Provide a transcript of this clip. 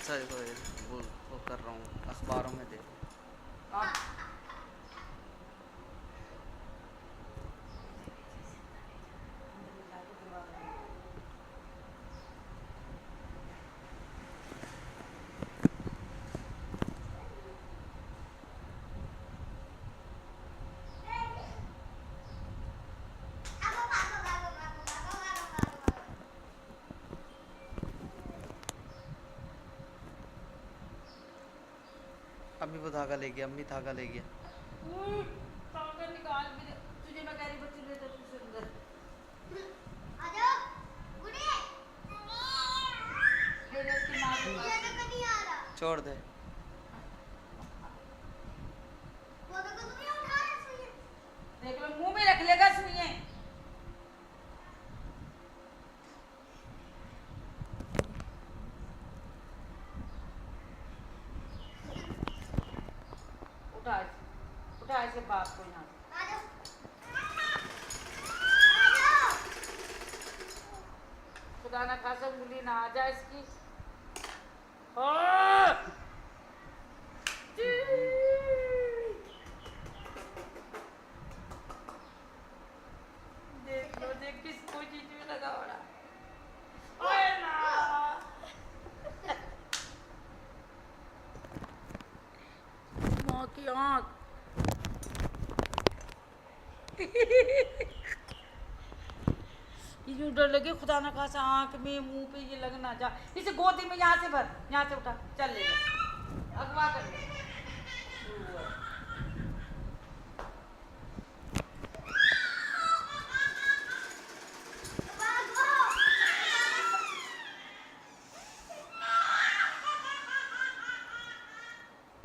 अच्छा देखो ये वो कर रहा हूँ अखबारों में देखो। अम्मी वो धागा ले गया, अम्मी धागा ले गया। कागज निकाल भी दे। तुझे मैं कह रही बच्ची ले जा तुझसे अंदर। ले जा इसकी माँ के पास। छोड़ दे। देख लो मुंह में रख लेगा सुनिए। उठा इसे बाप को यहाँ खुदा ना खासा उंगली ना आ जाए इसकी। देख लो देख किसको चीज में लगा हो रहा। ओए ना माँ की आँख। ये डर लगे खुदा ना खासा आँख में मुंह पे ये लग ना जा। इसे गोदी में यहाँ से भर, यहाँ से उठा चल ले जा अगवा कर ले।